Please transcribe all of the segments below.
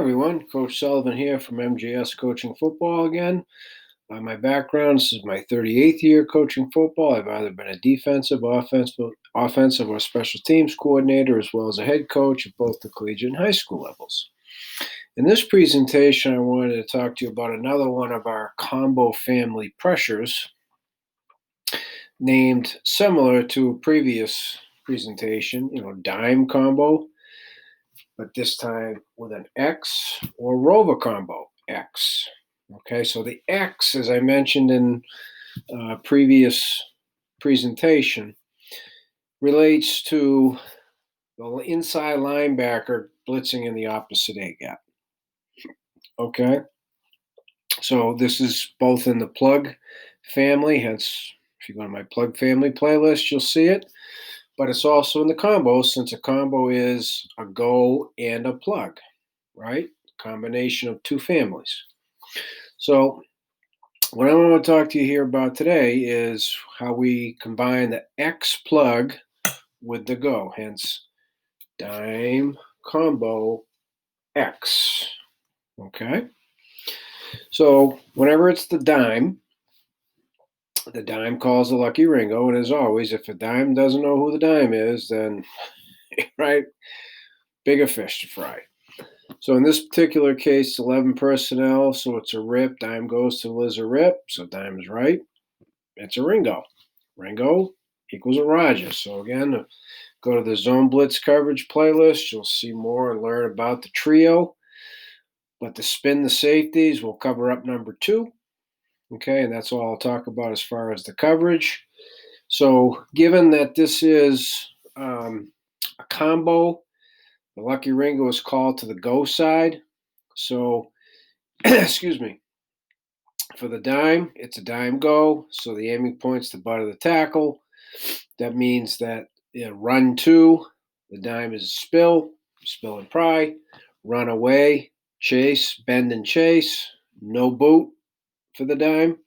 everyone, Coach Sullivan here from MJS Coaching Football again. By my background, this is my 38th year coaching football. I've either been a defensive, offensive, or special teams coordinator, as well as a head coach at both the collegiate and high school levels. In this presentation, I wanted to talk to you about another one of our combo family pressures, named similar to a previous presentation, dime combo, but this time with an X, or rover combo, X. Okay, so the X, as I mentioned in a previous presentation, relates to the inside linebacker blitzing in the opposite A gap. Okay, so this is both in the plug family, hence if you go to my plug family playlist, you'll see it. But it's also in the combo, since a combo is a go and a plug, right? Combination of two families. So what I want to talk to you here about today is how we combine the X plug with the go, hence dime combo X. Okay? So whenever it's the dime calls the lucky Ringo, and as always, if a dime doesn't know who the dime is, then, right, bigger fish to fry. So in this particular case, 11 personnel, so it's a rip. Dime goes to Liz a rip, so dime is right. It's a Ringo. Ringo equals a Roger. So again, go to the Zone Blitz coverage playlist. You'll see more and learn about the trio. But to spin the safeties, we'll cover up number 2. Okay, and that's all I'll talk about as far as the coverage. So given that this is a combo, the lucky Ringo is called to the go side. So, excuse me, for the dime, it's a dime go. So the aiming point's the butt of the tackle. That means that run 2, the dime is spill and pry, run away, chase, bend and chase, no boot for the dime.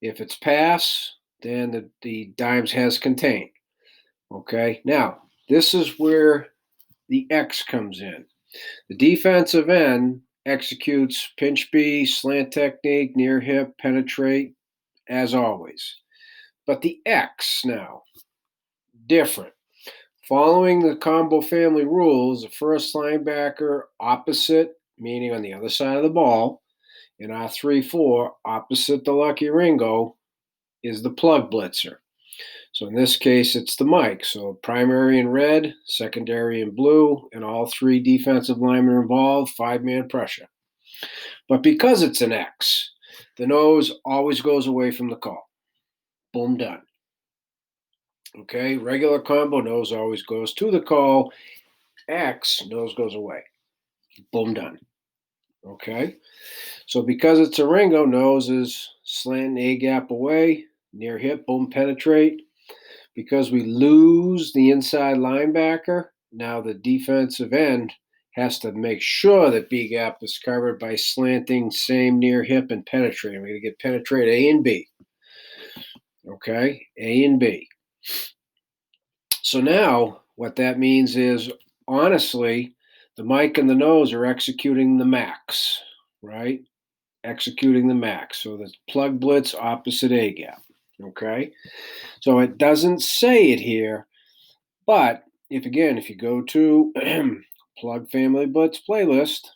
If it's pass, then the dimes has contained. Okay, now this is where the X comes in. The defensive end executes pinch B, slant technique, near hip, penetrate, as always. But the X now, different. Following the combo family rules, the first linebacker opposite, meaning on the other side of the ball, in our 3-4, opposite the lucky Ringo, is the plug blitzer. So in this case, it's the Mike. So primary in red, secondary in blue, and all 3 defensive linemen involved, 5-man pressure. But because it's an X, the nose always goes away from the call. Boom, done. Okay, regular combo, nose always goes to the call. X, nose goes away. Boom, done. Okay, so because it's a Ringo, nose is slanting A gap away, near hip, boom, penetrate. Because we lose the inside linebacker, now the defensive end has to make sure that B gap is covered by slanting, same near hip, and penetrating. We're going to get penetrate A and B. Okay, A and B. So now what that means is, honestly, the Mike and the nose are executing the max, right? Executing the max. So the plug blitz opposite A gap. Okay, so it doesn't say it here, but if you go to plug family blitz playlist,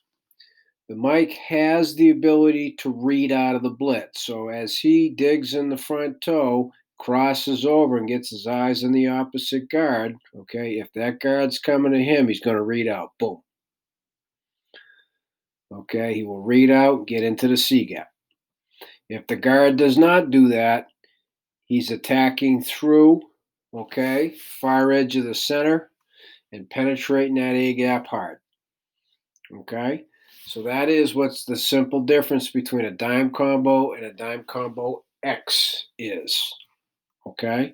the Mike has the ability to read out of the blitz. So as he digs in the front toe, crosses over and gets his eyes on the opposite guard, okay, if that guard's coming to him, he's going to read out, boom. Okay, he will read out, get into the C gap. If the guard does not do that, he's attacking through, okay, far edge of the center and penetrating that A gap hard. Okay, so that is what's the simple difference between a dime combo and a dime combo X is. Okay,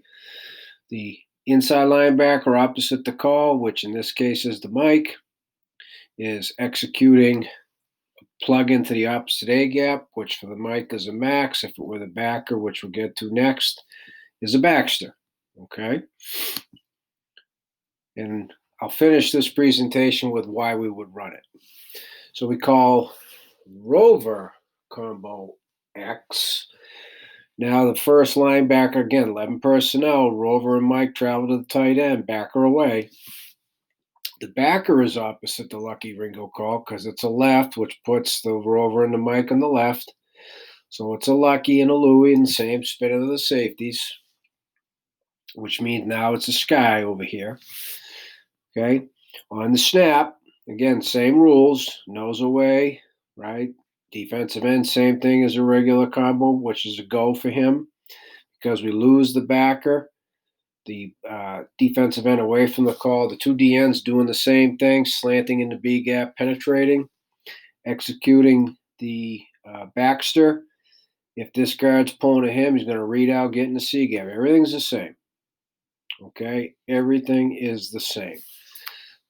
the inside linebacker opposite the call, which in this case is the Mike, is executing plug into the opposite A gap, which for the Mike is a max. If it were the backer, which we'll get to next, is a Baxter. Okay, and I'll finish this presentation with why we would run it. So we call rover combo X. Now the first linebacker, again, 11 personnel, Rover and Mike travel to the tight end, backer away. The backer is opposite the lucky Ringo call because it's a left, which puts the Rover and the Mike on the left. So it's a lucky and a Louie in the same spin of the safeties, which means now it's a Sky over here. Okay. On the snap, again, same rules, nose away, right? Defensive end, same thing as a regular combo, which is a go for him because we lose the backer. The defensive end away from the call. The two DNs doing the same thing, slanting in the B gap, penetrating, executing the Baxter. If this guard's pulling to him, he's going to read out, get in the C gap. Everything's the same. Okay? Everything is the same.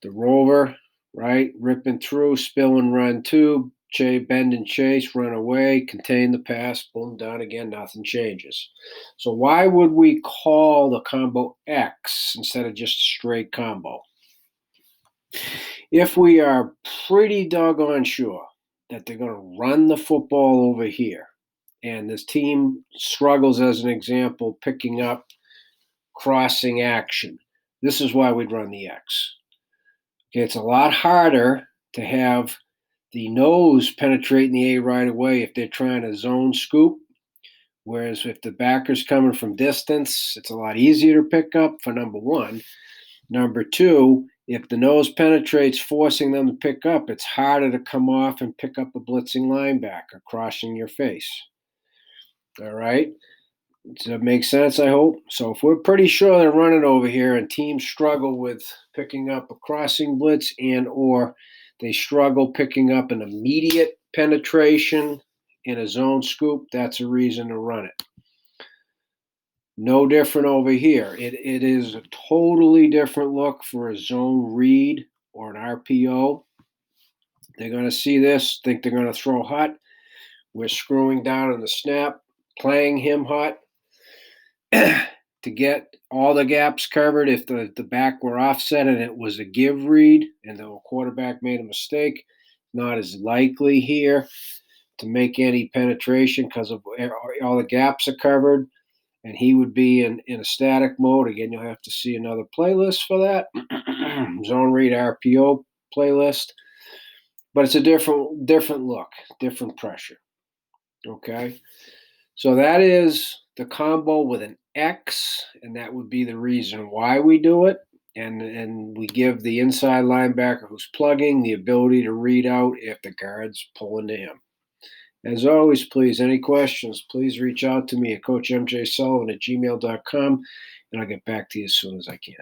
The rover, right? Ripping through, spill and run two, bend and chase, run away, contain the pass, boom, down again, nothing changes. So why would we call the combo X instead of just a straight combo? If we are pretty doggone sure that they're going to run the football over here, and this team struggles, as an example, picking up crossing action, this is why we'd run the X. Okay, it's a lot harder to have the nose penetrating the A right away if they're trying to zone scoop. Whereas if the backer's coming from distance, it's a lot easier to pick up, for number one. Number two, if the nose penetrates, forcing them to pick up, it's harder to come off and pick up a blitzing linebacker crossing your face. All right? Does that make sense, I hope? So if we're pretty sure they're running over here and teams struggle with picking up a crossing blitz and or they struggle picking up an immediate penetration in a zone scoop, that's a reason to run it. No different over here. It is a totally different look for a zone read or an RPO. They're going to see this, think they're going to throw hot. We're screwing down on the snap, playing him hot to get all the gaps covered. If the back were offset and it was a give read and the quarterback made a mistake, not as likely here to make any penetration because of all the gaps are covered. And he would be in a static mode. Again, you'll have to see another playlist for that. Zone read RPO playlist. But it's a different look, different pressure. Okay? So that is the combo with an X, and that would be the reason why we do it. And we give the inside linebacker who's plugging the ability to read out if the guard's pulling to him. As always, please, any questions, please reach out to me at CoachMJSullivan@gmail.com, and I'll get back to you as soon as I can.